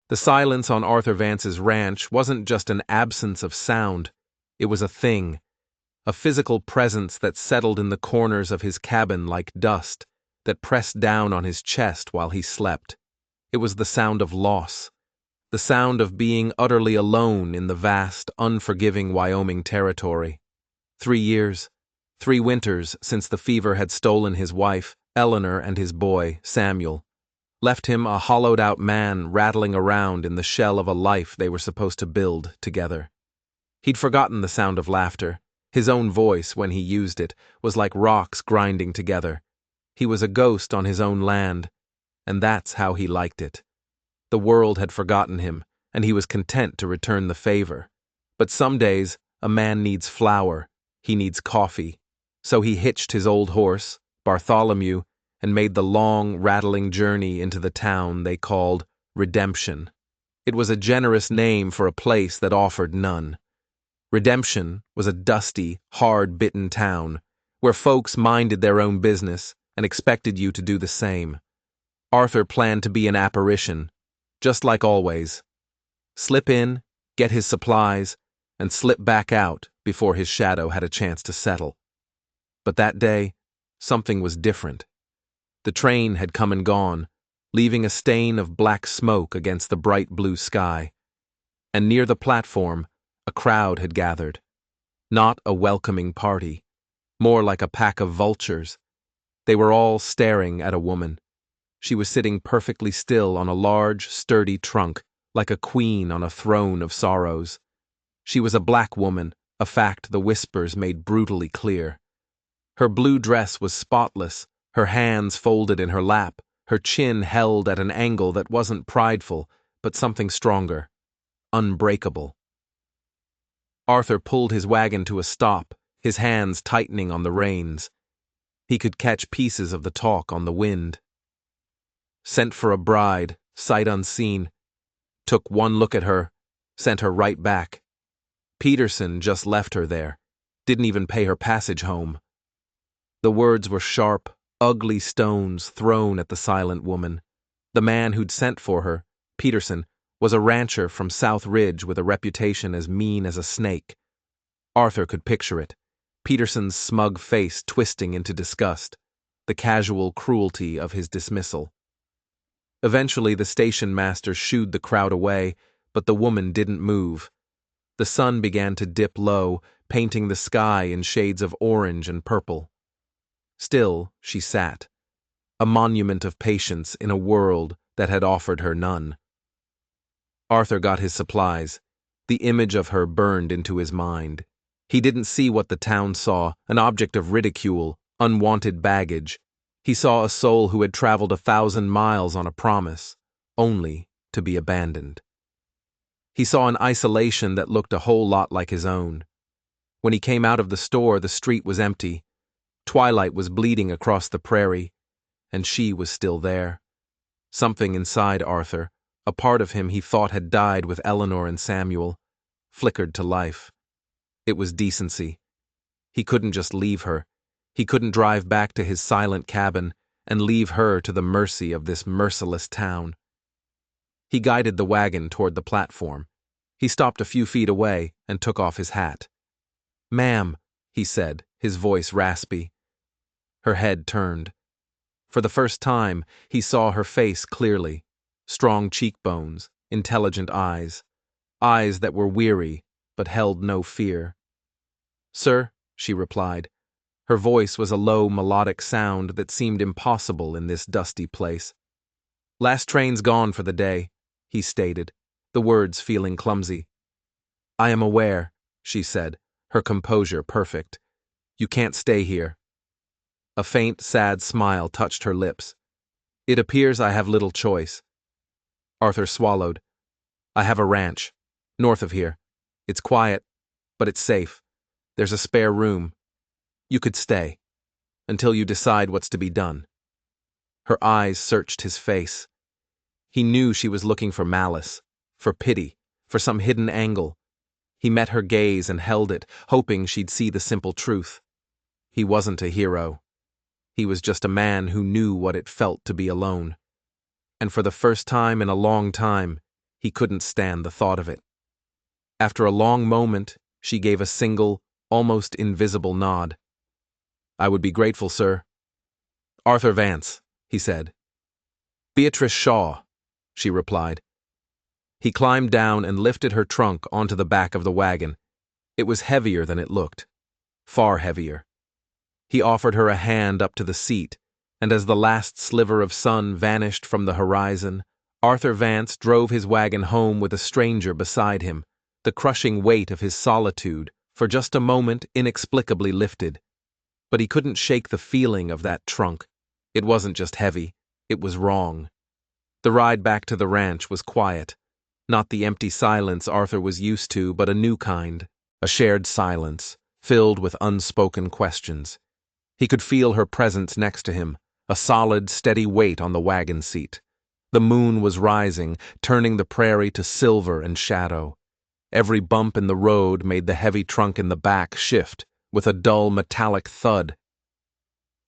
The silence on Arthur Vance's ranch wasn't just an absence of sound. It was a thing, a physical presence that settled in the corners of his cabin like dust, that pressed down on his chest while he slept. It was the sound of loss, the sound of being utterly alone in the vast, unforgiving Wyoming territory. 3 years, 3 winters since the fever had stolen his wife, Eleanor, and his boy, Samuel, left him a hollowed-out man rattling around in the shell of a life they were supposed to build together. He'd forgotten the sound of laughter. His own voice, when he used it, was like rocks grinding together. He was a ghost on his own land, and that's how he liked it. The world had forgotten him, and he was content to return the favor. But some days, a man needs flour, he needs coffee. So he hitched his old horse, Bartholomew, and made the long, rattling journey into the town they called Redemption. It was a generous name for a place that offered none. Redemption was a dusty, hard-bitten town, where folks minded their own business and expected you to do the same. Arthur planned to be an apparition, just like always. Slip in, get his supplies, and slip back out before his shadow had a chance to settle. But that day, something was different. The train had come and gone, leaving a stain of black smoke against the bright blue sky. And near the platform, a crowd had gathered. Not a welcoming party, more like a pack of vultures. They were all staring at a woman. She was sitting perfectly still on a large, sturdy trunk, like a queen on a throne of sorrows. She was a black woman, a fact the whispers made brutally clear. Her blue dress was spotless, her hands folded in her lap, her chin held at an angle that wasn't prideful, but something stronger, unbreakable. Arthur pulled his wagon to a stop, his hands tightening on the reins. He could catch pieces of the talk on the wind. Sent for a bride, sight unseen. Took one look at her, sent her right back. Peterson just left her there, didn't even pay her passage home. The words were sharp, ugly stones thrown at the silent woman. The man who'd sent for her, Peterson, was a rancher from South Ridge with a reputation as mean as a snake. Arthur could picture it, Peterson's smug face twisting into disgust, the casual cruelty of his dismissal. Eventually the station master shooed the crowd away, but the woman didn't move. The sun began to dip low, painting the sky in shades of orange and purple. Still, she sat, a monument of patience in a world that had offered her none. Arthur got his supplies. The image of her burned into his mind. He didn't see what the town saw, an object of ridicule, unwanted baggage. He saw a soul who had traveled 1,000 miles on a promise, only to be abandoned. He saw an isolation that looked a whole lot like his own. When he came out of the store, the street was empty. Twilight was bleeding across the prairie, and she was still there. Something inside Arthur, a part of him he thought had died with Eleanor and Samuel, flickered to life. It was decency. He couldn't just leave her. He couldn't drive back to his silent cabin and leave her to the mercy of this merciless town. He guided the wagon toward the platform. He stopped a few feet away and took off his hat. "Ma'am," he said, his voice raspy. Her head turned. For the first time, he saw her face clearly. Strong cheekbones, intelligent eyes that were weary but held no fear. "Sir," she replied. Her voice was a low, melodic sound that seemed impossible in this dusty place. "Last train's gone for the day," he stated, the words feeling clumsy. "I am aware," she said, her composure perfect. "You can't stay here." A faint, sad smile touched her lips. "It appears I have little choice." Arthur swallowed. "I have a ranch, north of here. It's quiet, but it's safe. There's a spare room. You could stay, until you decide what's to be done." Her eyes searched his face. He knew she was looking for malice, for pity, for some hidden angle. He met her gaze and held it, hoping she'd see the simple truth. He wasn't a hero. He was just a man who knew what it felt to be alone. And for the first time in a long time, He couldn't stand the thought of it. After a long moment, she gave a single, almost invisible nod. "I would be grateful, sir." "Arthur Vance," he said. "Beatrice Shaw," she replied. He climbed down and lifted her trunk onto the back of the wagon. It was heavier than it looked. Far heavier. He offered her a hand up to the seat, and as the last sliver of sun vanished from the horizon, Arthur Vance drove his wagon home with a stranger beside him, the crushing weight of his solitude, for just a moment inexplicably lifted. But he couldn't shake the feeling of that trunk. It wasn't just heavy, it was wrong. The ride back to the ranch was quiet. Not the empty silence Arthur was used to, but a new kind, a shared silence, filled with unspoken questions. He could feel her presence next to him, a solid, steady weight on the wagon seat. The moon was rising, turning the prairie to silver and shadow. Every bump in the road made the heavy trunk in the back shift, with a dull metallic thud.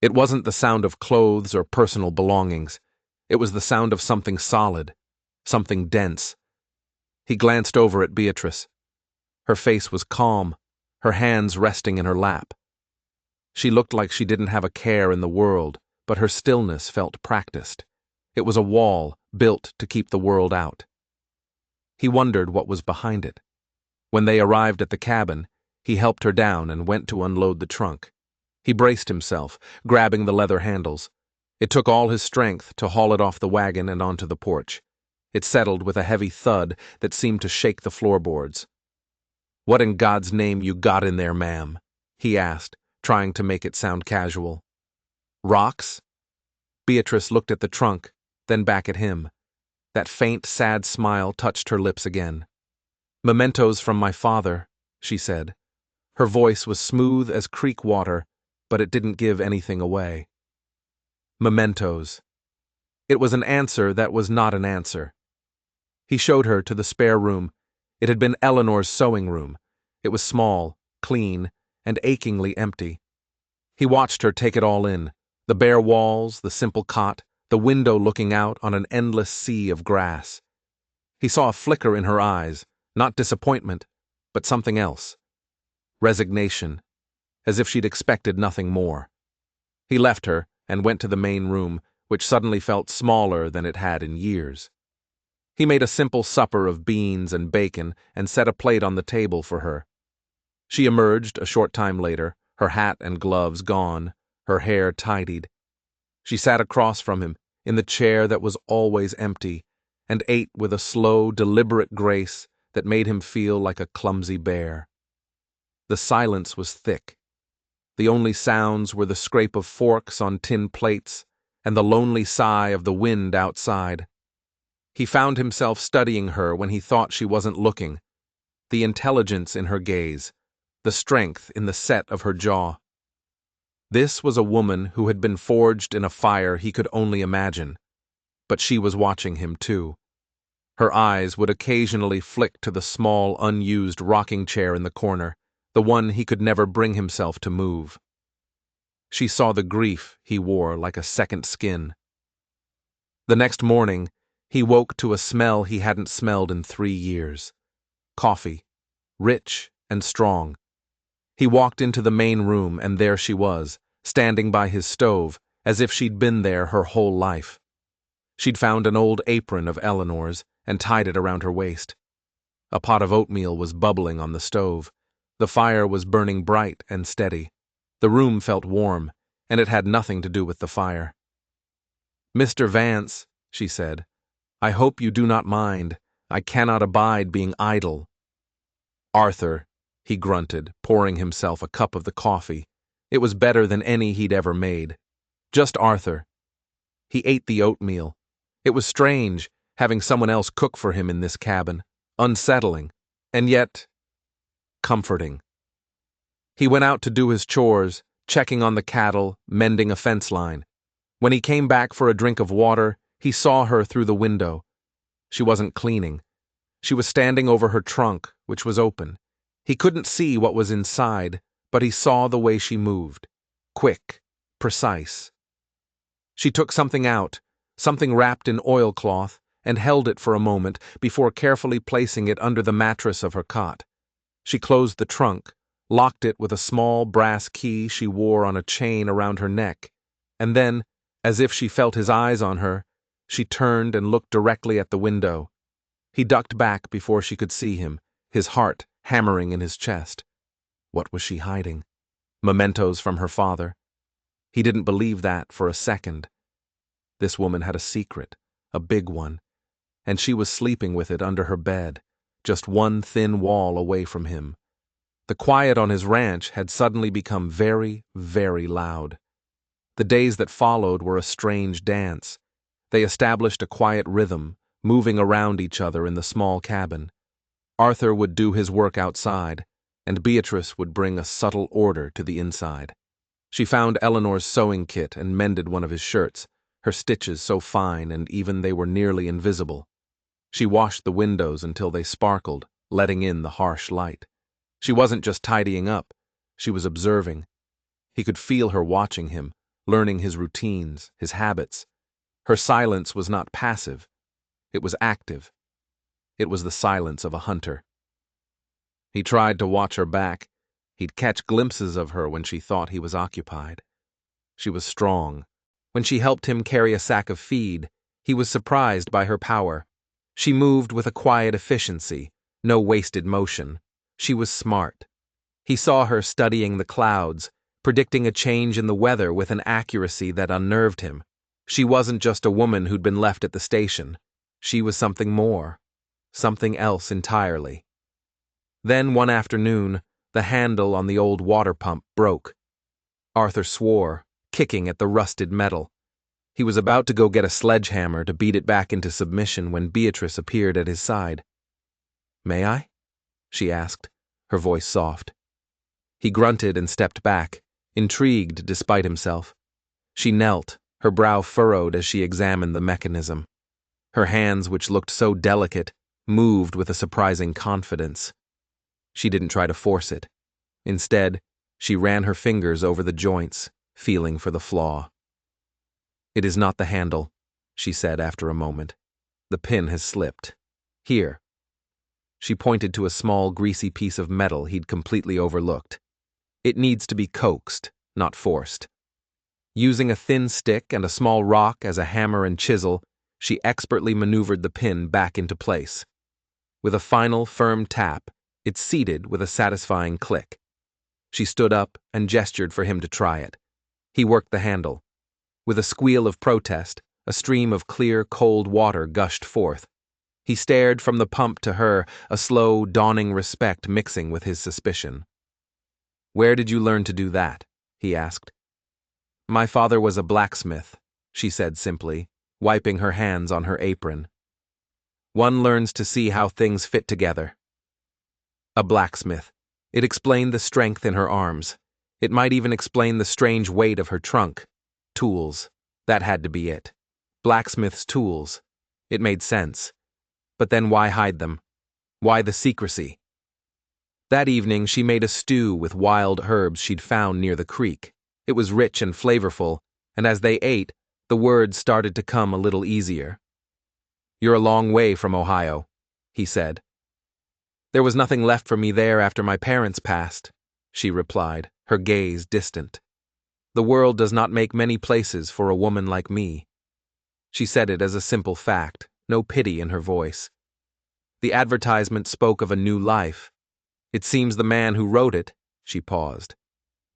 It wasn't the sound of clothes or personal belongings. It was the sound of something solid, something dense. He glanced over at Beatrice. Her face was calm, her hands resting in her lap. She looked like she didn't have a care in the world, but her stillness felt practiced. It was a wall built to keep the world out. He wondered what was behind it. When they arrived at the cabin, he helped her down and went to unload the trunk. He braced himself, grabbing the leather handles. It took all his strength to haul it off the wagon and onto the porch. It settled with a heavy thud that seemed to shake the floorboards. "What in God's name you got in there, ma'am?" he asked, trying to make it sound casual. "Rocks?" Beatrice looked at the trunk, then back at him. That faint, sad smile touched her lips again. "Mementos from my father," she said. Her voice was smooth as creek water, but it didn't give anything away. Mementos. It was an answer that was not an answer. He showed her to the spare room. It had been Eleanor's sewing room. It was small, clean, and achingly empty. He watched her take it all in, the bare walls, the simple cot, the window looking out on an endless sea of grass. He saw a flicker in her eyes, not disappointment, but something else. Resignation, as if she'd expected nothing more. He left her and went to the main room, which suddenly felt smaller than it had in years. He made a simple supper of beans and bacon and set a plate on the table for her. She emerged a short time later, her hat and gloves gone, her hair tidied. She sat across from him, in the chair that was always empty, and ate with a slow, deliberate grace that made him feel like a clumsy bear. The silence was thick. The only sounds were the scrape of forks on tin plates and the lonely sigh of the wind outside. He found himself studying her when he thought she wasn't looking, the intelligence in her gaze, the strength in the set of her jaw. This was a woman who had been forged in a fire he could only imagine, but she was watching him too. Her eyes would occasionally flick to the small, unused rocking chair in the corner, the one he could never bring himself to move. She saw the grief he wore like a second skin. The next morning, he woke to a smell he hadn't smelled in 3 years. Coffee, rich and strong. He walked into the main room, and there she was, standing by his stove, as if she'd been there her whole life. She'd found an old apron of Eleanor's and tied it around her waist. A pot of oatmeal was bubbling on the stove. The fire was burning bright and steady. The room felt warm, and it had nothing to do with the fire. "Mr. Vance," she said, "I hope you do not mind. I cannot abide being idle." "Arthur," he grunted, pouring himself a cup of the coffee. It was better than any he'd ever made. Just Arthur. He ate the oatmeal. It was strange, having someone else cook for him in this cabin. Unsettling, and yet comforting. He went out to do his chores, checking on the cattle, mending a fence line. When he came back for a drink of water, he saw her through the window. She wasn't cleaning. She was standing over her trunk, which was open. He couldn't see what was inside, but he saw the way she moved. Quick, precise. She took something out, something wrapped in oilcloth, and held it for a moment before carefully placing it under the mattress of her cot. She closed the trunk, locked it with a small brass key she wore on a chain around her neck, and then, as if she felt his eyes on her, she turned and looked directly at the window. He ducked back before she could see him, his heart hammering in his chest. What was she hiding? Mementos from her father? He didn't believe that for a second. This woman had a secret, a big one, and she was sleeping with it under her bed, just one thin wall away from him. The quiet on his ranch had suddenly become very, very loud. The days that followed were a strange dance. They established a quiet rhythm, moving around each other in the small cabin. Arthur would do his work outside, and Beatrice would bring a subtle order to the inside. She found Eleanor's sewing kit and mended one of his shirts, her stitches so fine and even they were nearly invisible. She washed the windows until they sparkled, letting in the harsh light. She wasn't just tidying up, she was observing. He could feel her watching him, learning his routines, his habits. Her silence was not passive, it was active. It was the silence of a hunter. He tried to watch her back. He'd catch glimpses of her when she thought he was occupied. She was strong. When she helped him carry a sack of feed, he was surprised by her power. She moved with a quiet efficiency, no wasted motion. She was smart. He saw her studying the clouds, predicting a change in the weather with an accuracy that unnerved him. She wasn't just a woman who'd been left at the station. She was something more, something else entirely. Then one afternoon, the handle on the old water pump broke. Arthur swore, kicking at the rusted metal. He was about to go get a sledgehammer to beat it back into submission when Beatrice appeared at his side. "May I?" she asked, her voice soft. He grunted and stepped back, intrigued despite himself. She knelt, her brow furrowed as she examined the mechanism. Her hands, which looked so delicate, moved with a surprising confidence. She didn't try to force it. Instead, she ran her fingers over the joints, feeling for the flaw. "It is not the handle," she said after a moment. "The pin has slipped. Here." She pointed to a small, greasy piece of metal he'd completely overlooked. "It needs to be coaxed, not forced." Using a thin stick and a small rock as a hammer and chisel, she expertly maneuvered the pin back into place. With a final, firm tap, it seated with a satisfying click. She stood up and gestured for him to try it. He worked the handle. With a squeal of protest, a stream of clear, cold water gushed forth. He stared from the pump to her, a slow, dawning respect mixing with his suspicion. "Where did you learn to do that?" he asked. "My father was a blacksmith," she said simply, wiping her hands on her apron. "One learns to see how things fit together." A blacksmith. It explained the strength in her arms. It might even explain the strange weight of her trunk. Tools. That had to be it. Blacksmith's tools. It made sense. But then why hide them? Why the secrecy? That evening she made a stew with wild herbs she'd found near the creek. It was rich and flavorful, and as they ate, the words started to come a little easier. "You're a long way from Ohio," he said. "There was nothing left for me there after my parents passed," she replied, her gaze distant. "The world does not make many places for a woman like me." She said it as a simple fact, no pity in her voice. The advertisement spoke of a new life. It seems the man who wrote it, she paused,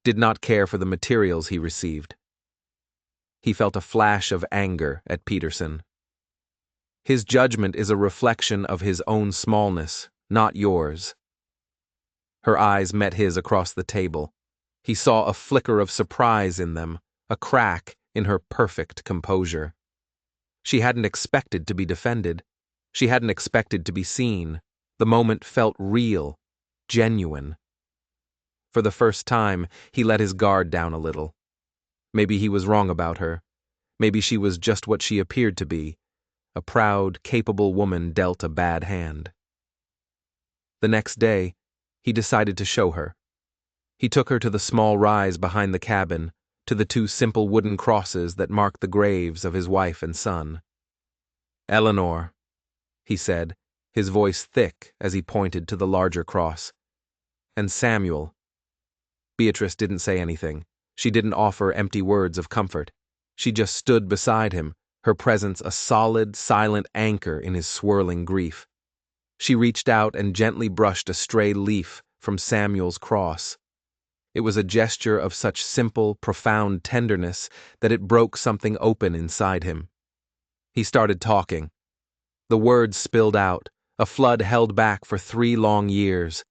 did not care for the materials he received. He felt a flash of anger at Peterson. "His judgment is a reflection of his own smallness, not yours." Her eyes met his across the table. He saw a flicker of surprise in them, a crack in her perfect composure. She hadn't expected to be defended. She hadn't expected to be seen. The moment felt real, genuine. For the first time, he let his guard down a little. Maybe he was wrong about her. Maybe she was just what she appeared to be, a proud, capable woman dealt a bad hand. The next day, he decided to show her. He took her to the small rise behind the cabin, to the two simple wooden crosses that marked the graves of his wife and son. "Eleanor," he said, his voice thick as he pointed to the larger cross. And Samuel. Beatrice didn't say anything. She didn't offer empty words of comfort. She just stood beside him, her presence a solid, silent anchor in his swirling grief. She reached out and gently brushed a stray leaf from Samuel's cross. It was a gesture of such simple, profound tenderness that it broke something open inside him. He started talking. The words spilled out, a flood held back for 3 long years.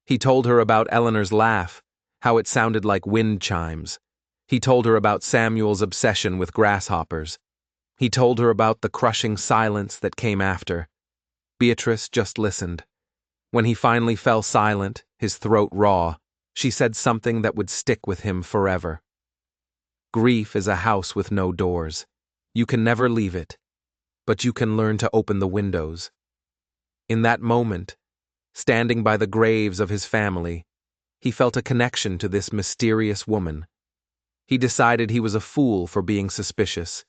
He told her about Eleanor's laugh, how it sounded like wind chimes. He told her about Samuel's obsession with grasshoppers. He told her about the crushing silence that came after. Beatrice just listened. When he finally fell silent, his throat raw, she said something that would stick with him forever. Grief is a house with no doors. You can never leave it, but you can learn to open the windows. In that moment, standing by the graves of his family, he felt a connection to this mysterious woman. He decided he was a fool for being suspicious.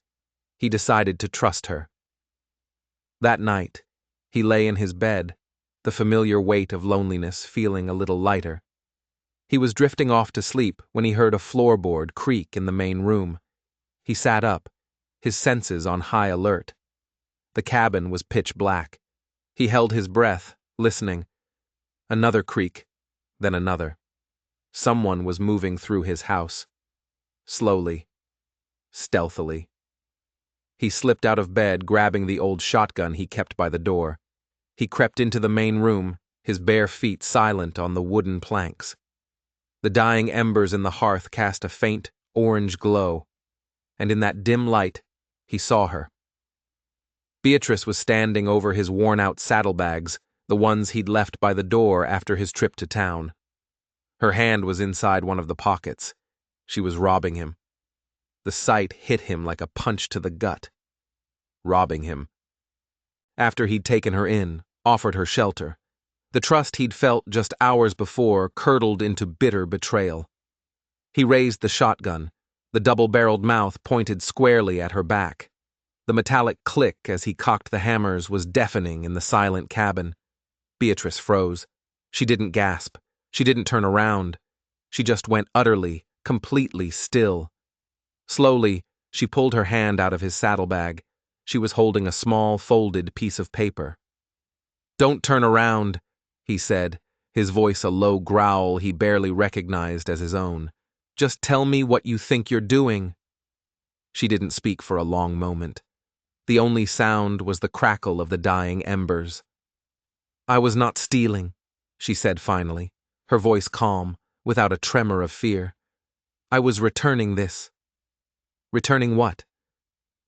He decided to trust her. That night, he lay in his bed, the familiar weight of loneliness feeling a little lighter. He was drifting off to sleep when he heard a floorboard creak in the main room. He sat up, his senses on high alert. The cabin was pitch black. He held his breath, listening. Another creak, then another. Someone was moving through his house. Slowly, stealthily. He slipped out of bed, grabbing the old shotgun he kept by the door. He crept into the main room, his bare feet silent on the wooden planks. The dying embers in the hearth cast a faint, orange glow, and in that dim light, he saw her. Beatrice was standing over his worn-out saddlebags, the ones he'd left by the door after his trip to town. Her hand was inside one of the pockets. She was robbing him. The sight hit him like a punch to the gut. Robbing him. After he'd taken her in, offered her shelter, the trust he'd felt just hours before curdled into bitter betrayal. He raised the shotgun, the double-barreled mouth pointed squarely at her back. The metallic click as he cocked the hammers was deafening in the silent cabin. Beatrice froze. She didn't gasp. She didn't turn around. She just went utterly, completely still. Slowly, she pulled her hand out of his saddlebag. She was holding a small, folded piece of paper. "Don't turn around," he said, his voice a low growl he barely recognized as his own. "Just tell me what you think you're doing." She didn't speak for a long moment. The only sound was the crackle of the dying embers. "I was not stealing," she said finally, her voice calm, without a tremor of fear. "I was returning this." "Returning what?"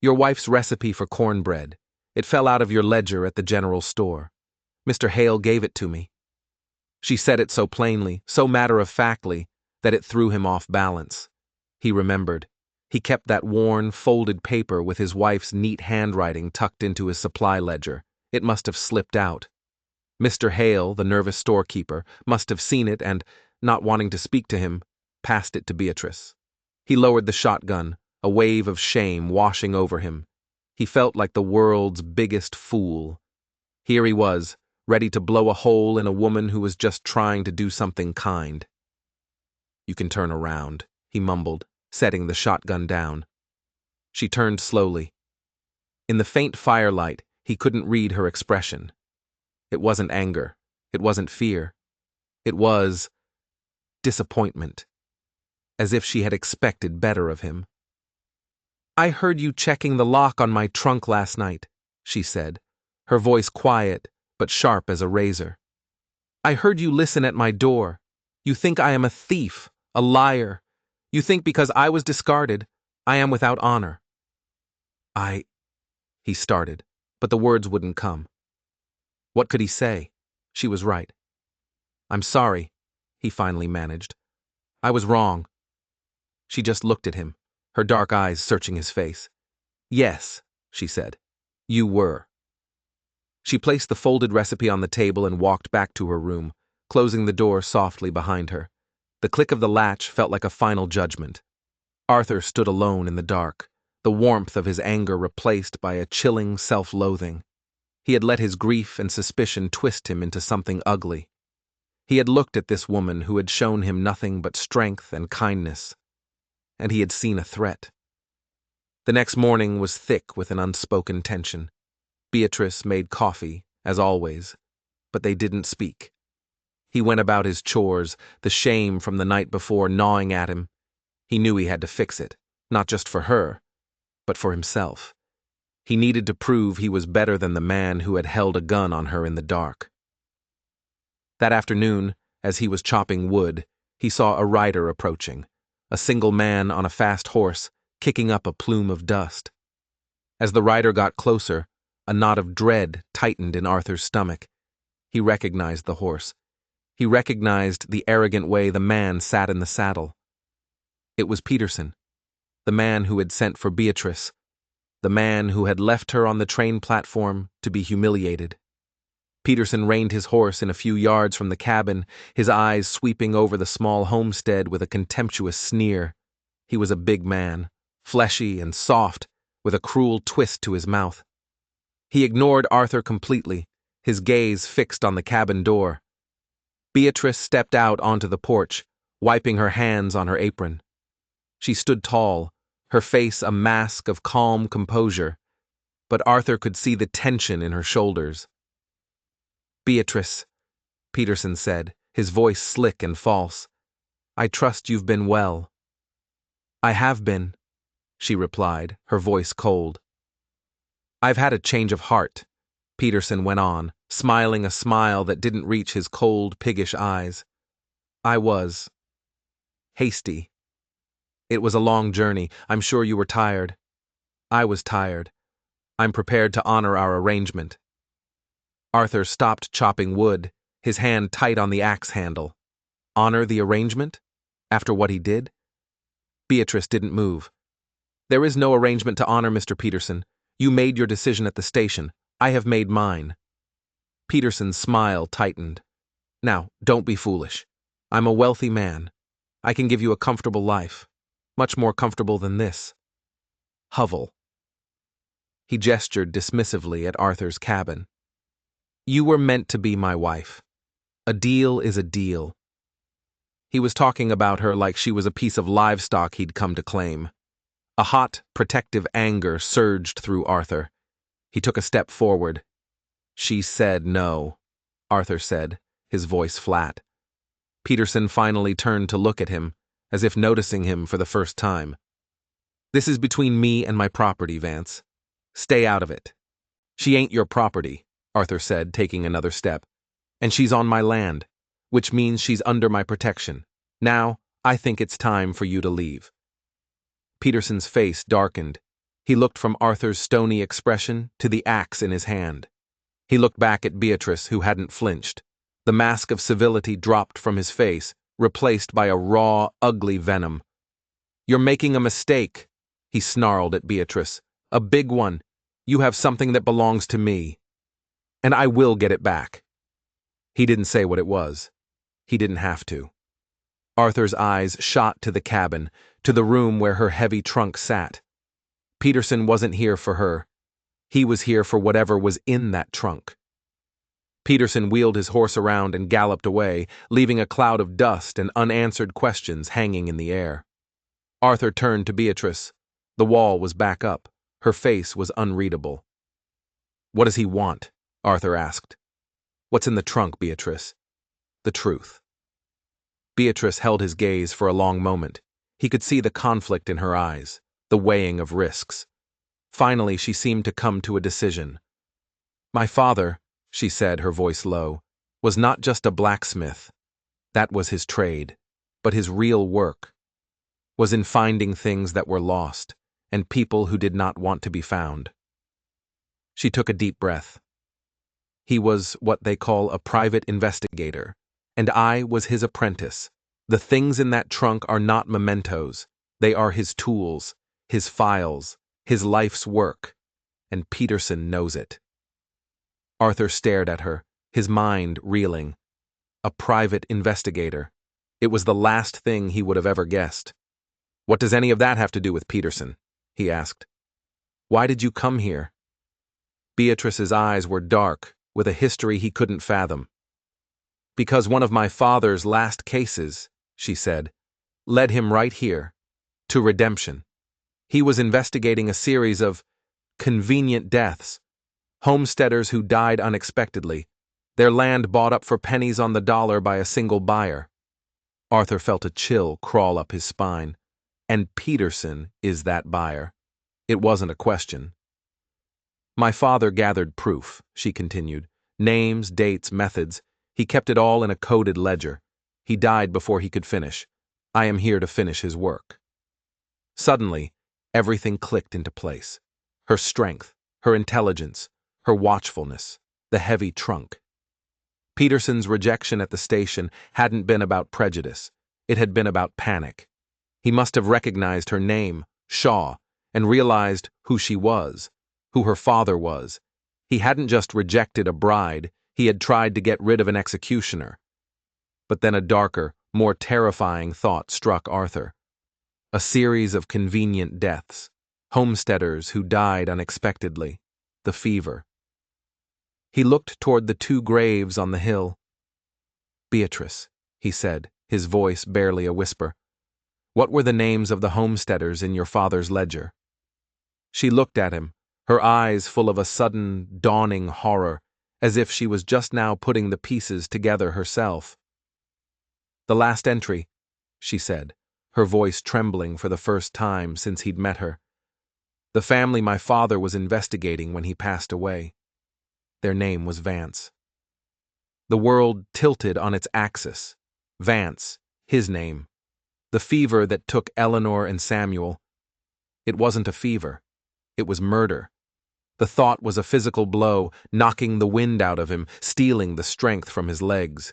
"Your wife's recipe for cornbread. It fell out of your ledger at the general store. Mr. Hale gave it to me." She said it so plainly, so matter-of-factly, that it threw him off balance. He remembered. He kept that worn, folded paper with his wife's neat handwriting tucked into his supply ledger. It must have slipped out. Mr. Hale, the nervous storekeeper, must have seen it and, not wanting to speak to him, passed it to Beatrice. He lowered the shotgun, a wave of shame washing over him. He felt like the world's biggest fool. Here he was, ready to blow a hole in a woman who was just trying to do something kind. "You can turn around," he mumbled, setting the shotgun down. She turned slowly. In the faint firelight, he couldn't read her expression. It wasn't anger. It wasn't fear. It was disappointment, as if she had expected better of him. "I heard you checking the lock on my trunk last night," she said, her voice quiet but sharp as a razor. "I heard you listen at my door. You think I am a thief, a liar. You think because I was discarded, I am without honor." He started, but the words wouldn't come. What could he say? She was right. "I'm sorry," he finally managed. "I was wrong." She just looked at him, her dark eyes searching his face. "Yes," she said, "you were." She placed the folded recipe on the table and walked back to her room, closing the door softly behind her. The click of the latch felt like a final judgment. Arthur stood alone in the dark, the warmth of his anger replaced by a chilling self-loathing. He had let his grief and suspicion twist him into something ugly. He had looked at this woman who had shown him nothing but strength and kindness, and he had seen a threat. The next morning was thick with an unspoken tension. Beatrice made coffee, as always, but they didn't speak. He went about his chores, the shame from the night before gnawing at him. He knew he had to fix it, not just for her, but for himself. He needed to prove he was better than the man who had held a gun on her in the dark. That afternoon, as he was chopping wood, he saw a rider approaching, a single man on a fast horse, kicking up a plume of dust. As the rider got closer, a knot of dread tightened in Arthur's stomach. He recognized the horse. He recognized the arrogant way the man sat in the saddle. It was Peterson, the man who had sent for Beatrice, the man who had left her on the train platform to be humiliated. Peterson reined his horse in a few yards from the cabin, his eyes sweeping over the small homestead with a contemptuous sneer. He was a big man, fleshy and soft, with a cruel twist to his mouth. He ignored Arthur completely, his gaze fixed on the cabin door. Beatrice stepped out onto the porch, wiping her hands on her apron. She stood tall, her face a mask of calm composure, but Arthur could see the tension in her shoulders. "Beatrice," Peterson said, his voice slick and false, "I trust you've been well." "I have been," she replied, her voice cold. "I've had a change of heart," Peterson went on, smiling a smile that didn't reach his cold, piggish eyes. "I was hasty. It was a long journey. I'm sure you were tired. I was tired. I'm prepared to honor our arrangement." Arthur stopped chopping wood, his hand tight on the axe handle. Honor the arrangement? After what he did? Beatrice didn't move. "There is no arrangement to honor, Mr. Peterson. You made your decision at the station. I have made mine." Peterson's smile tightened. "Now, don't be foolish. I'm a wealthy man. I can give you a comfortable life. Much more comfortable than this. Hovel." He gestured dismissively at Arthur's cabin. "You were meant to be my wife. A deal is a deal." He was talking about her like she was a piece of livestock he'd come to claim. A hot, protective anger surged through Arthur. He took a step forward. "She said no," Arthur said, his voice flat. Peterson finally turned to look at him, as if noticing him for the first time. "This is between me and my property, Vance. Stay out of it." "She ain't your property," Arthur said, taking another step. "And she's on my land, which means she's under my protection. Now, I think it's time for you to leave." Peterson's face darkened. He looked from Arthur's stony expression to the axe in his hand. He looked back at Beatrice, who hadn't flinched. The mask of civility dropped from his face, replaced by a raw, ugly venom. "You're making a mistake," he snarled at Beatrice. "A big one. You have something that belongs to me. And I will get it back." He didn't say what it was. He didn't have to. Arthur's eyes shot to the cabin, to the room where her heavy trunk sat. Peterson wasn't here for her. He was here for whatever was in that trunk. Peterson wheeled his horse around and galloped away, leaving a cloud of dust and unanswered questions hanging in the air. Arthur turned to Beatrice. The wall was back up. Her face was unreadable. "What does he want?" Arthur asked. "What's in the trunk, Beatrice?" "The truth." Beatrice held his gaze for a long moment. He could see the conflict in her eyes, the weighing of risks. Finally, she seemed to come to a decision. "My father," she said, her voice low, "was not just a blacksmith. That was his trade. But his real work was in finding things that were lost, and people who did not want to be found." She took a deep breath. "He was what they call a private investigator, and I was his apprentice. The things in that trunk are not mementos. They are his tools, his files, his life's work, and Peterson knows it." Arthur stared at her, his mind reeling. A private investigator. It was the last thing he would have ever guessed. "What does any of that have to do with Peterson?" he asked. "Why did you come here?" Beatrice's eyes were dark, with a history he couldn't fathom. "Because one of my father's last cases," she said, "led him right here, to redemption. He was investigating a series of convenient deaths, homesteaders who died unexpectedly, their land bought up for pennies on the dollar by a single buyer." Arthur felt a chill crawl up his spine. "And Peterson is that buyer." It wasn't a question. "My father gathered proof," she continued. "Names, dates, methods. He kept it all in a coded ledger. He died before he could finish. I am here to finish his work." Suddenly, everything clicked into place. Her strength, her intelligence, her watchfulness, the heavy trunk. Peterson's rejection at the station hadn't been about prejudice. It had been about panic. He must have recognized her name, Shaw, and realized who she was, who her father was. He hadn't just rejected a bride, he had tried to get rid of an executioner. But then a darker, more terrifying thought struck Arthur. A series of convenient deaths, homesteaders who died unexpectedly, the fever. He looked toward the 2 graves on the hill. "Beatrice," he said, his voice barely a whisper, "what were the names of the homesteaders in your father's ledger?" She looked at him, her eyes full of a sudden, dawning horror, as if she was just now putting the pieces together herself. "The last entry," she said, her voice trembling for the first time since he'd met her. "The family my father was investigating when he passed away. Their name was Vance." The world tilted on its axis. Vance, his name. The fever that took Eleanor and Samuel. It wasn't a fever. It was murder. The thought was a physical blow, knocking the wind out of him, stealing the strength from his legs.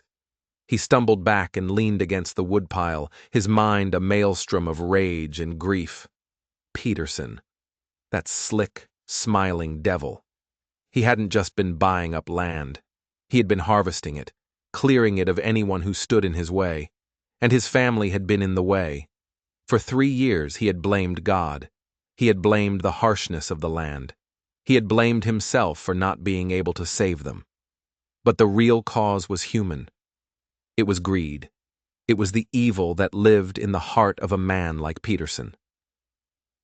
He stumbled back and leaned against the woodpile, his mind a maelstrom of rage and grief. Peterson. That slick, smiling devil. He hadn't just been buying up land. He had been harvesting it, clearing it of anyone who stood in his way. And his family had been in the way. For 3 years he had blamed God. He had blamed the harshness of the land. He had blamed himself for not being able to save them. But the real cause was human. It was greed. It was the evil that lived in the heart of a man like Peterson.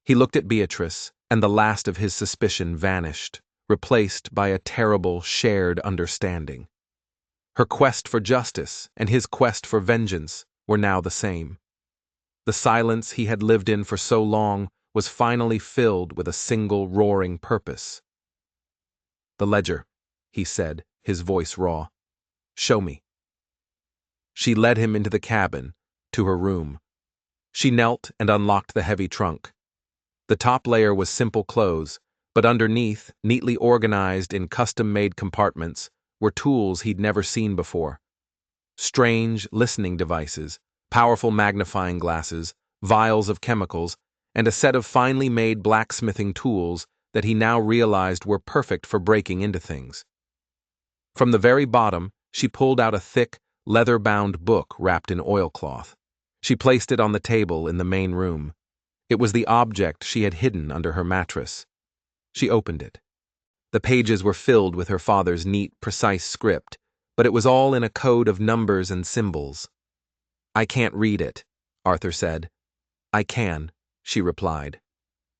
He looked at Beatrice, and the last of his suspicion vanished, replaced by a terrible shared understanding. Her quest for justice and his quest for vengeance were now the same. The silence he had lived in for so long was finally filled with a single roaring purpose. "The ledger," he said, his voice raw. "Show me." She led him into the cabin, to her room. She knelt and unlocked the heavy trunk. The top layer was simple clothes, but underneath, neatly organized in custom-made compartments, were tools he'd never seen before. Strange listening devices, powerful magnifying glasses, vials of chemicals, and a set of finely made blacksmithing tools that he now realized were perfect for breaking into things. From the very bottom, she pulled out a thick, leather-bound book wrapped in oilcloth. She placed it on the table in the main room. It was the object she had hidden under her mattress. She opened it. The pages were filled with her father's neat, precise script, but it was all in a code of numbers and symbols. "I can't read it," Arthur said. "I can," she replied.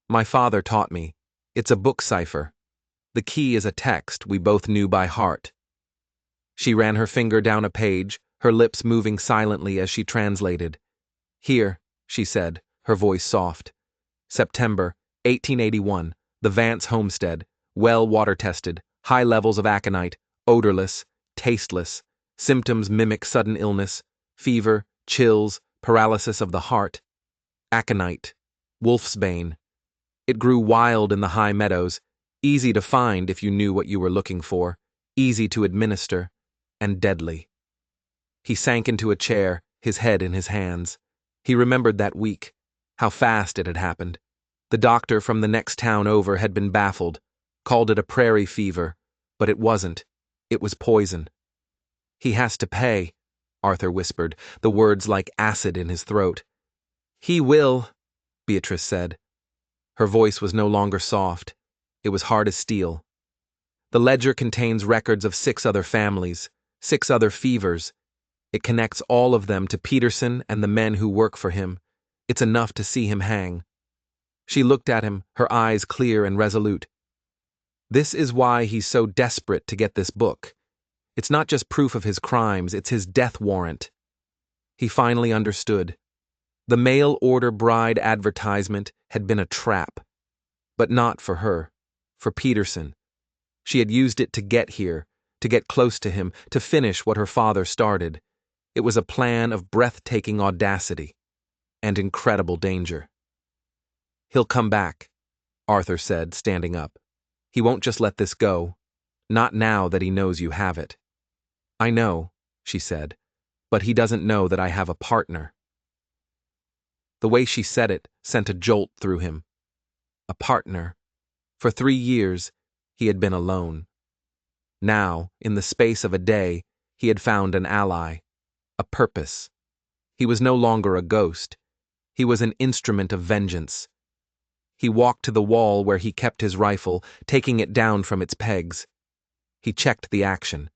"My father taught me. It's a book cipher. The key is a text we both knew by heart." She ran her finger down a page, her lips moving silently as she translated. "Here," she said, her voice soft. "September, 1881, the Vance homestead, well water-tested, high levels of aconite, odorless, tasteless, symptoms mimic sudden illness, fever, chills, paralysis of the heart. Aconite, wolfsbane. It grew wild in the high meadows, easy to find if you knew what you were looking for, easy to administer, and deadly." He sank into a chair, his head in his hands. He remembered that week, how fast it had happened. The doctor from the next town over had been baffled, called it a prairie fever, but it wasn't. It was poison. "He has to pay," Arthur whispered, the words like acid in his throat. "He will," Beatrice said. Her voice was no longer soft. It was hard as steel. The ledger contains records of 6 other families, 6 other fevers. It connects all of them to Peterson and the men who work for him. It's enough to see him hang. She looked at him, her eyes clear and resolute. This is why he's so desperate to get this book. It's not just proof of his crimes, it's his death warrant. He finally understood. The mail-order bride advertisement had been a trap. But not for her, for Peterson. She had used it to get here, to get close to him, to finish what her father started. It was a plan of breathtaking audacity and incredible danger. "He'll come back," Arthur said, standing up. "He won't just let this go. Not now that he knows you have it." "I know," she said, "but he doesn't know that I have a partner." The way she said it sent a jolt through him. A partner. For 3 years, he had been alone. Now, in the space of a day, he had found an ally, a purpose. He was no longer a ghost. He was an instrument of vengeance. He walked to the wall where he kept his rifle, taking it down from its pegs. He checked the action.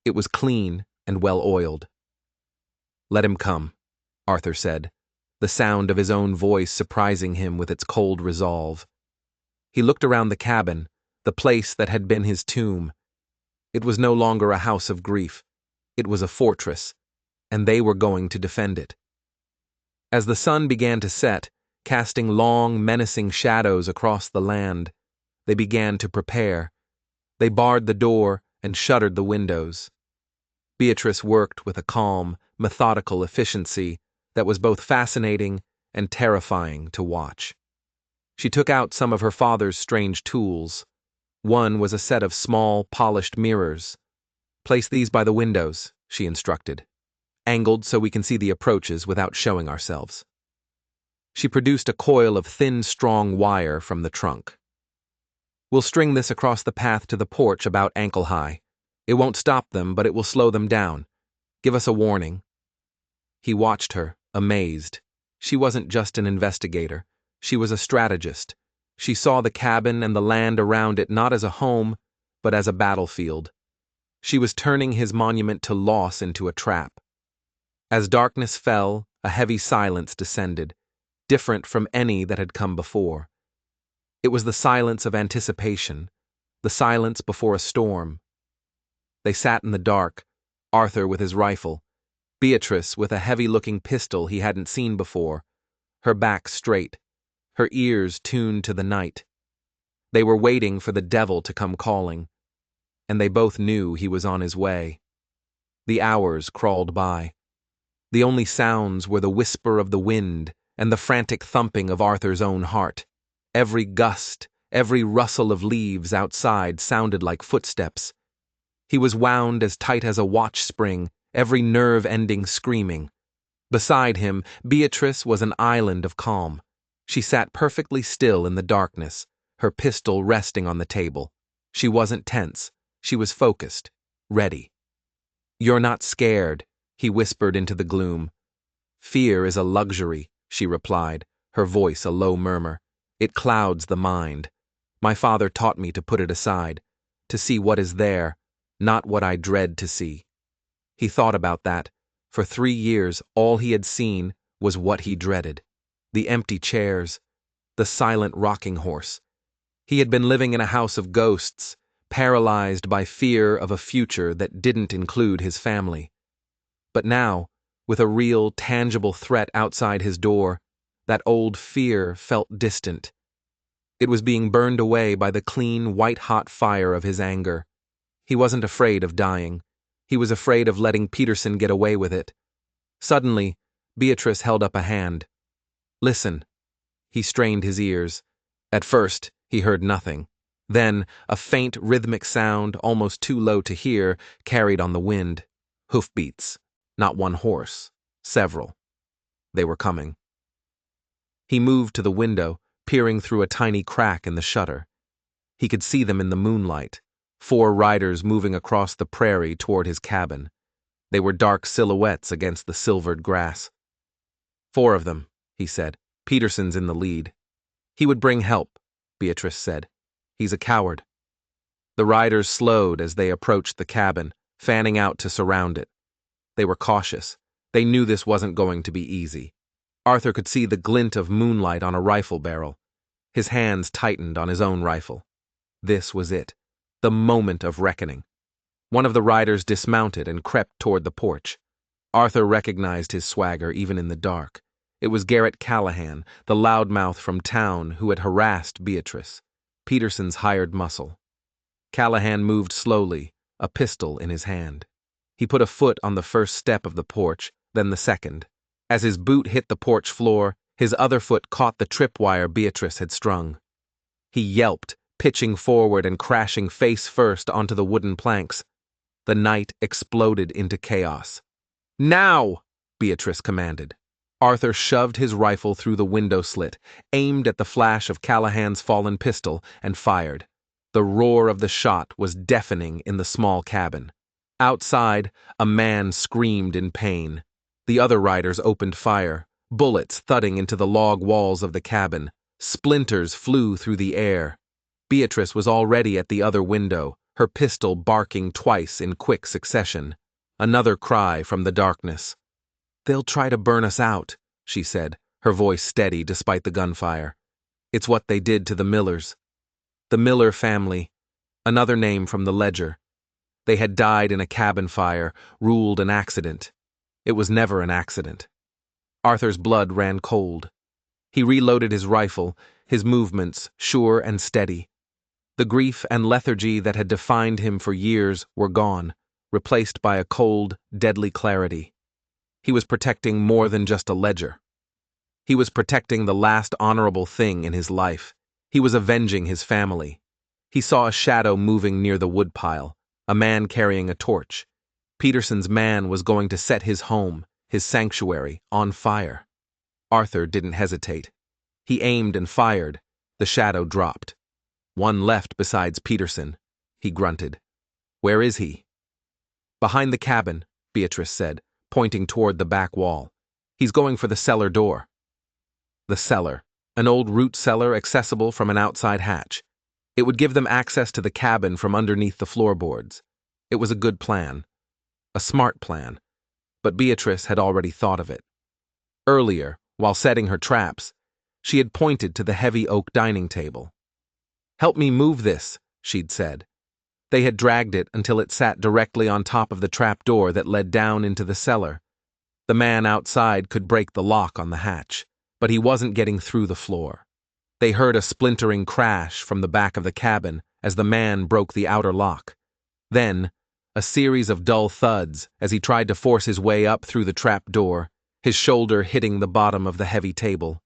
It was clean and well-oiled. "Let him come," Arthur said, the sound of his own voice surprising him with its cold resolve. He looked around the cabin, the place that had been his tomb. It was no longer a house of grief. It was a fortress, and they were going to defend it. As the sun began to set, casting long, menacing shadows across the land, they began to prepare. They barred the door and shuttered the windows. Beatrice worked with a calm, methodical efficiency that was both fascinating and terrifying to watch. She took out some of her father's strange tools. One was a set of small, polished mirrors. "Place these by the windows," she instructed, "angled so we can see the approaches without showing ourselves." She produced a coil of thin, strong wire from the trunk. "We'll string this across the path to the porch about ankle-high. It won't stop them, but it will slow them down. Give us a warning." He watched her, amazed. She wasn't just an investigator. She was a strategist. She saw the cabin and the land around it not as a home, but as a battlefield. She was turning his monument to loss into a trap. As darkness fell, a heavy silence descended, different from any that had come before. It was the silence of anticipation, the silence before a storm. They sat in the dark, Arthur with his rifle, Beatrice with a heavy-looking pistol he hadn't seen before, her back straight, her ears tuned to the night. They were waiting for the devil to come calling, and they both knew he was on his way. The hours crawled by. The only sounds were the whisper of the wind and the frantic thumping of Arthur's own heart. Every gust, every rustle of leaves outside sounded like footsteps. He was wound as tight as a watch spring, every nerve ending screaming. Beside him, Beatrice was an island of calm. She sat perfectly still in the darkness, her pistol resting on the table. She wasn't tense. She was focused, ready. "You're not scared," he whispered into the gloom. "Fear is a luxury," she replied, her voice a low murmur. "It clouds the mind. My father taught me to put it aside, to see what is there, not what I dread to see." He thought about that. For 3 years, all he had seen was what he dreaded. The empty chairs, the silent rocking horse. He had been living in a house of ghosts, paralyzed by fear of a future that didn't include his family. But now, with a real, tangible threat outside his door, that old fear felt distant. It was being burned away by the clean, white-hot fire of his anger. He wasn't afraid of dying. He was afraid of letting Peterson get away with it. Suddenly, Beatrice held up a hand. "Listen." He strained his ears. At first, he heard nothing. Then, a faint, rhythmic sound, almost too low to hear, carried on the wind. Hoofbeats. Not one horse. Several. They were coming. He moved to the window, peering through a tiny crack in the shutter. He could see them in the moonlight, 4 riders moving across the prairie toward his cabin. They were dark silhouettes against the silvered grass. 4 of them, he said. Peterson's in the lead. "He would bring help," Beatrice said. "He's a coward." The riders slowed as they approached the cabin, fanning out to surround it. They were cautious. They knew this wasn't going to be easy. Arthur could see the glint of moonlight on a rifle barrel. His hands tightened on his own rifle. This was it. The moment of reckoning. One of the riders dismounted and crept toward the porch. Arthur recognized his swagger even in the dark. It was Garrett Callahan, the loudmouth from town who had harassed Beatrice, Peterson's hired muscle. Callahan moved slowly, a pistol in his hand. He put a foot on the first step of the porch, then the second. As his boot hit the porch floor, his other foot caught the tripwire Beatrice had strung. He yelped, pitching forward and crashing face first onto the wooden planks. The night exploded into chaos. "Now!" Beatrice commanded. Arthur shoved his rifle through the window slit, aimed at the flash of Callahan's fallen pistol, and fired. The roar of the shot was deafening in the small cabin. Outside, a man screamed in pain. The other riders opened fire, bullets thudding into the log walls of the cabin. Splinters flew through the air. Beatrice was already at the other window, her pistol barking twice in quick succession. Another cry from the darkness. "They'll try to burn us out," she said, her voice steady despite the gunfire. "It's what they did to the Millers." The Miller family, another name from the ledger. They had died in a cabin fire, ruled an accident. It was never an accident. Arthur's blood ran cold. He reloaded his rifle, his movements sure and steady. The grief and lethargy that had defined him for years were gone, replaced by a cold, deadly clarity. He was protecting more than just a ledger. He was protecting the last honorable thing in his life. He was avenging his family. He saw a shadow moving near the woodpile, a man carrying a torch. Peterson's man was going to set his home, his sanctuary, on fire. Arthur didn't hesitate. He aimed and fired. The shadow dropped. "One left besides Peterson," he grunted. "Where is he?" "Behind the cabin," Beatrice said, pointing toward the back wall. "He's going for the cellar door." The cellar, an old root cellar accessible from an outside hatch. It would give them access to the cabin from underneath the floorboards. It was a good plan. A smart plan. But Beatrice had already thought of it. Earlier, while setting her traps, she had pointed to the heavy oak dining table. "Help me move this," she'd said. They had dragged it until it sat directly on top of the trap door that led down into the cellar. The man outside could break the lock on the hatch, but he wasn't getting through the floor. They heard a splintering crash from the back of the cabin as the man broke the outer lock. Then, a series of dull thuds as he tried to force his way up through the trap door, his shoulder hitting the bottom of the heavy table.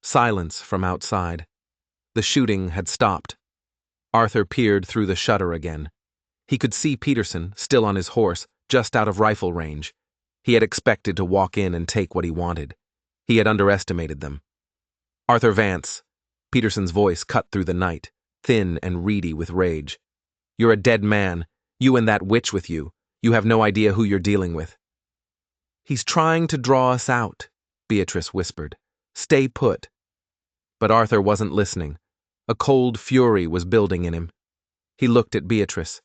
Silence from outside. The shooting had stopped. Arthur peered through the shutter again. He could see Peterson, still on his horse, just out of rifle range. He had expected to walk in and take what he wanted. He had underestimated them. "Arthur Vance," Peterson's voice cut through the night, thin and reedy with rage. "You're a dead man. You and that witch with you. You have no idea who you're dealing with." "He's trying to draw us out," Beatrice whispered. "Stay put." But Arthur wasn't listening. A cold fury was building in him. He looked at Beatrice.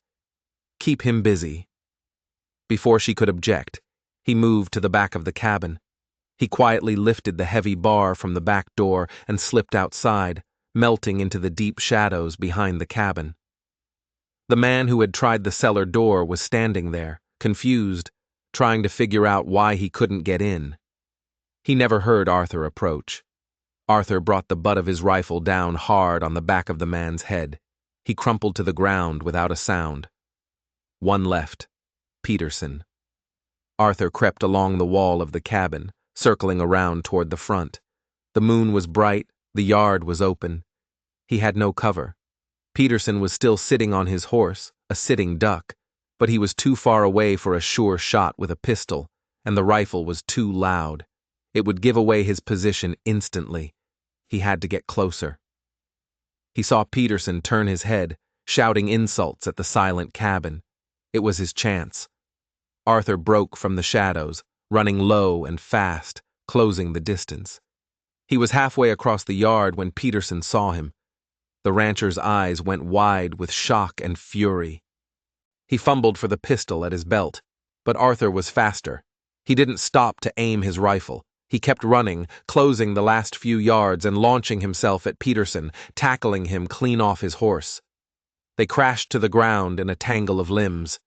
"Keep him busy." Before she could object, he moved to the back of the cabin. He quietly lifted the heavy bar from the back door and slipped outside, melting into the deep shadows behind the cabin. The man who had tried the cellar door was standing there, confused, trying to figure out why he couldn't get in. He never heard Arthur approach. Arthur brought the butt of his rifle down hard on the back of the man's head. He crumpled to the ground without a sound. One left. Peterson. Arthur crept along the wall of the cabin, circling around toward the front. The moon was bright, the yard was open. He had no cover. Peterson was still sitting on his horse, a sitting duck, but he was too far away for a sure shot with a pistol, and the rifle was too loud. It would give away his position instantly. He had to get closer. He saw Peterson turn his head, shouting insults at the silent cabin. It was his chance. Arthur broke from the shadows, running low and fast, closing the distance. He was halfway across the yard when Peterson saw him. The rancher's eyes went wide with shock and fury. He fumbled for the pistol at his belt, but Arthur was faster. He didn't stop to aim his rifle. He kept running, closing the last few yards and launching himself at Peterson, tackling him clean off his horse. They crashed to the ground in a tangle of limbs.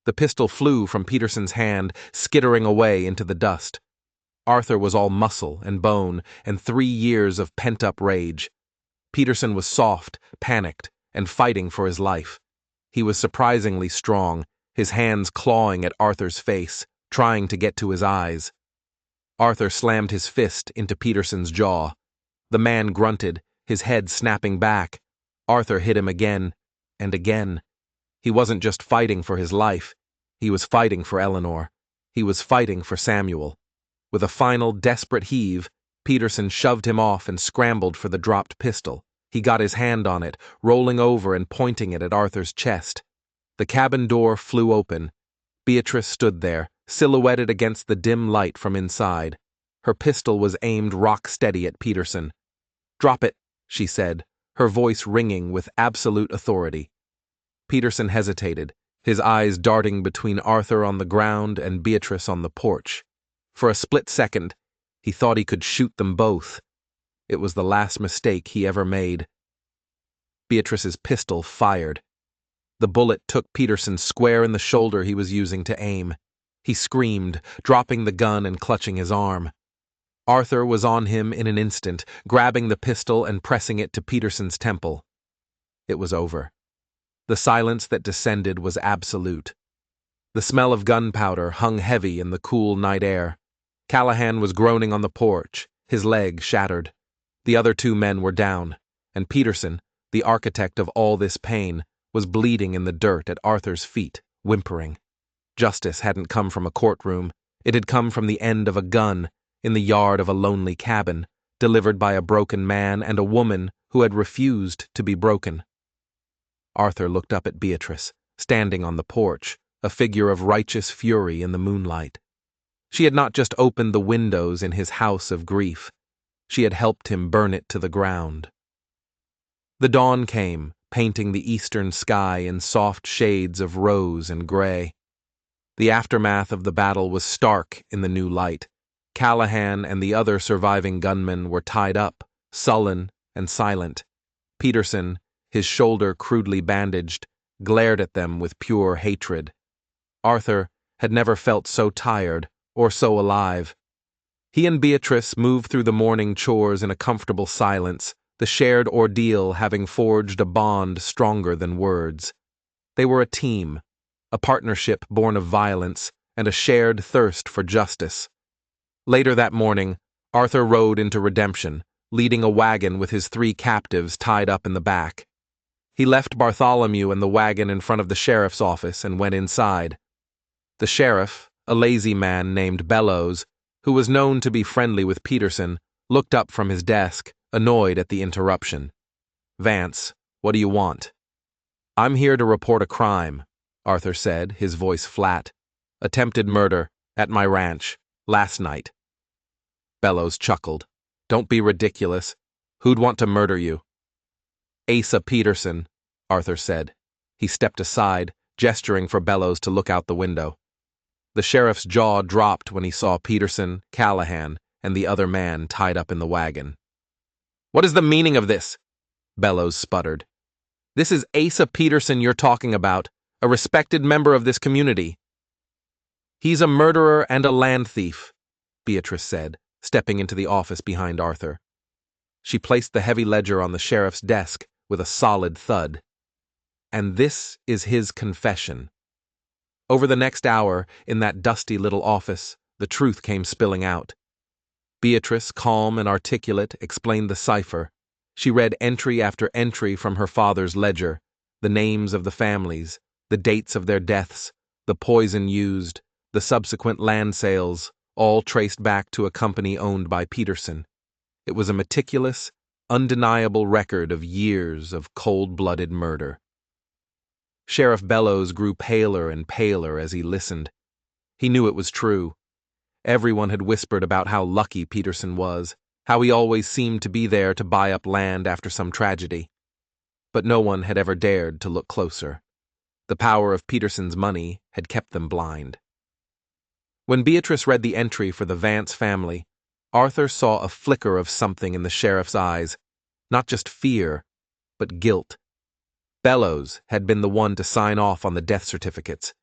The pistol flew from Peterson's hand, skittering away into the dust. Arthur was all muscle and bone and 3 years of pent-up rage. Peterson was soft, panicked, and fighting for his life. He was surprisingly strong, his hands clawing at Arthur's face, trying to get to his eyes. Arthur slammed his fist into Peterson's jaw. The man grunted, his head snapping back. Arthur hit him again and again. He wasn't just fighting for his life. He was fighting for Eleanor. He was fighting for Samuel. With a final, desperate heave, Peterson shoved him off and scrambled for the dropped pistol. He got his hand on it, rolling over and pointing it at Arthur's chest. The cabin door flew open. Beatrice stood there, silhouetted against the dim light from inside. Her pistol was aimed rock-steady at Peterson. "Drop it," she said, her voice ringing with absolute authority. Peterson hesitated, his eyes darting between Arthur on the ground and Beatrice on the porch. For a split second, he thought he could shoot them both. It was the last mistake he ever made. Beatrice's pistol fired. The bullet took Peterson square in the shoulder he was using to aim. He screamed, dropping the gun and clutching his arm. Arthur was on him in an instant, grabbing the pistol and pressing it to Peterson's temple. It was over. The silence that descended was absolute. The smell of gunpowder hung heavy in the cool night air. Callahan was groaning on the porch, his leg shattered. The other 2 men were down, and Peterson, the architect of all this pain, was bleeding in the dirt at Arthur's feet, whimpering. Justice hadn't come from a courtroom. It had come from the end of a gun, in the yard of a lonely cabin, delivered by a broken man and a woman who had refused to be broken. Arthur looked up at Beatrice, standing on the porch, a figure of righteous fury in the moonlight. She had not just opened the windows in his house of grief. She had helped him burn it to the ground. The dawn came, painting the eastern sky in soft shades of rose and gray. The aftermath of the battle was stark in the new light. Callahan and the other surviving gunmen were tied up, sullen and silent. Peterson, his shoulder crudely bandaged, glared at them with pure hatred. Arthur had never felt so tired or so alive. He and Beatrice moved through the morning chores in a comfortable silence, the shared ordeal having forged a bond stronger than words. They were a team, a partnership born of violence and a shared thirst for justice. Later that morning, Arthur rode into Redemption, leading a wagon with his 3 captives tied up in the back. He left Bartholomew and the wagon in front of the sheriff's office and went inside. The sheriff, a lazy man named Bellows, who was known to be friendly with Peterson, looked up from his desk, annoyed at the interruption. "Vance, what do you want?" "I'm here to report a crime," Arthur said, his voice flat. "Attempted murder, at my ranch, last night." Bellows chuckled. "Don't be ridiculous. Who'd want to murder you?" "Asa Peterson," Arthur said. He stepped aside, gesturing for Bellows to look out the window. The sheriff's jaw dropped when he saw Peterson, Callahan, and the other man tied up in the wagon. "What is the meaning of this?" Bellows sputtered. "This is Asa Peterson you're talking about, a respected member of this community." "He's a murderer and a land thief," Beatrice said, stepping into the office behind Arthur. She placed the heavy ledger on the sheriff's desk with a solid thud. "And this is his confession." Over the next hour, in that dusty little office, the truth came spilling out. Beatrice, calm and articulate, explained the cipher. She read entry after entry from her father's ledger, the names of the families, the dates of their deaths, the poison used, the subsequent land sales, all traced back to a company owned by Peterson. It was a meticulous, undeniable record of years of cold-blooded murder. Sheriff Bellows grew paler and paler as he listened. He knew it was true. Everyone had whispered about how lucky Peterson was, how he always seemed to be there to buy up land after some tragedy. but no one had ever dared to look closer. The power of Peterson's money had kept them blind. When Beatrice read the entry for the Vance family, Arthur saw a flicker of something in the sheriff's eyes, not just fear, but guilt. Bellows had been the one to sign off on the death certificates.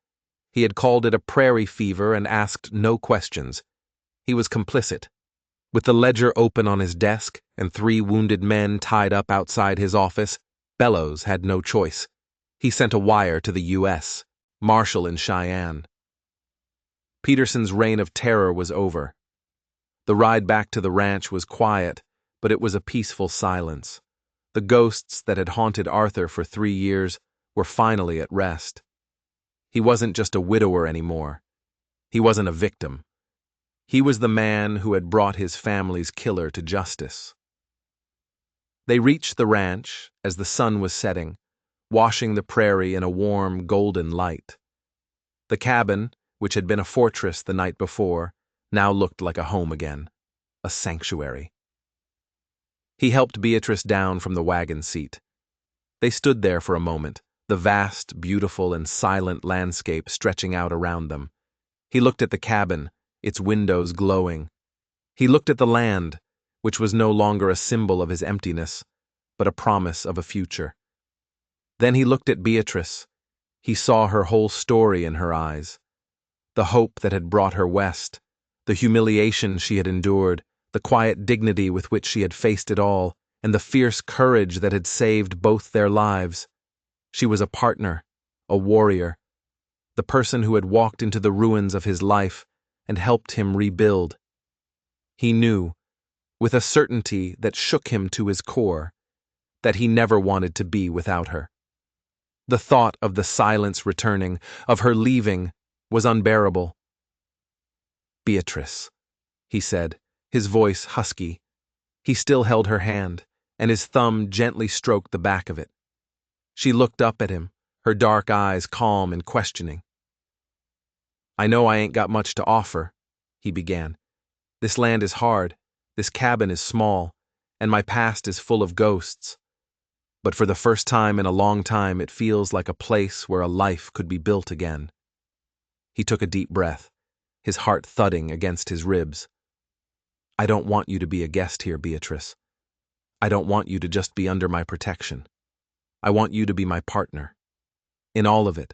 He had called it a prairie fever and asked no questions. He was complicit. With the ledger open on his desk and 3 wounded men tied up outside his office, Bellows had no choice. He sent a wire to the U.S., Marshall in Cheyenne. Peterson's reign of terror was over. The ride back to the ranch was quiet, but it was a peaceful silence. The ghosts that had haunted Arthur for 3 years were finally at rest. He wasn't just a widower anymore. He wasn't a victim. He was the man who had brought his family's killer to justice. They reached the ranch as the sun was setting, washing the prairie in a warm, golden light. The cabin, which had been a fortress the night before, now looked like a home again, a sanctuary. He helped Beatrice down from the wagon seat. They stood there for a moment, the vast, beautiful, and silent landscape stretching out around them. He looked at the cabin, its windows glowing. He looked at the land, which was no longer a symbol of his emptiness, but a promise of a future. Then he looked at Beatrice. He saw her whole story in her eyes. The hope that had brought her west, the humiliation she had endured, the quiet dignity with which she had faced it all, and the fierce courage that had saved both their lives. She was a partner, a warrior, the person who had walked into the ruins of his life and helped him rebuild. He knew, with a certainty that shook him to his core, that he never wanted to be without her. The thought of the silence returning, of her leaving, was unbearable. "Beatrice," he said, his voice husky. He still held her hand, and his thumb gently stroked the back of it. She looked up at him, her dark eyes calm and questioning. "I know I ain't got much to offer," he began. "This land is hard, this cabin is small, and my past is full of ghosts. But for the first time in a long time, it feels like a place where a life could be built again." He took a deep breath, his heart thudding against his ribs. "I don't want you to be a guest here, Beatrice. I don't want you to just be under my protection. I want you to be my partner. In all of it,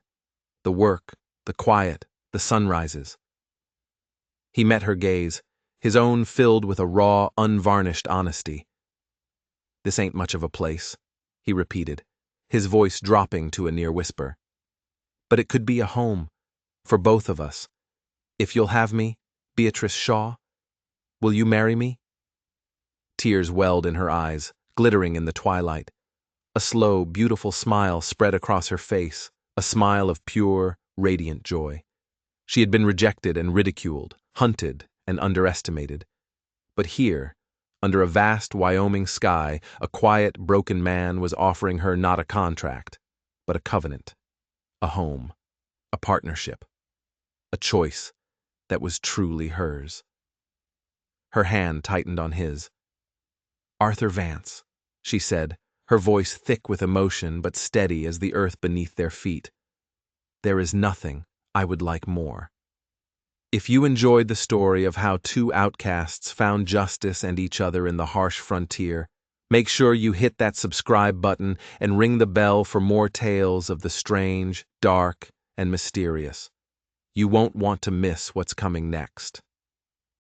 the work, the quiet, the sunrises." He met her gaze, his own filled with a raw, unvarnished honesty. "This ain't much of a place," he repeated, his voice dropping to a near whisper. "But it could be a home, for both of us. If you'll have me, Beatrice Shaw, will you marry me?" Tears welled in her eyes, glittering in the twilight. A slow, beautiful smile spread across her face, a smile of pure, radiant joy. She had been rejected and ridiculed, hunted and underestimated. But here, under a vast Wyoming sky, a quiet, broken man was offering her not a contract, but a covenant, a home, a partnership, a choice that was truly hers. Her hand tightened on his. "Arthur Vance," she said, her voice thick with emotion but steady as the earth beneath their feet. "There is nothing I would like more." If you enjoyed the story of how 2 outcasts found justice and each other in the harsh frontier, make sure you hit that subscribe button and ring the bell for more tales of the strange, dark, and mysterious. You won't want to miss what's coming next.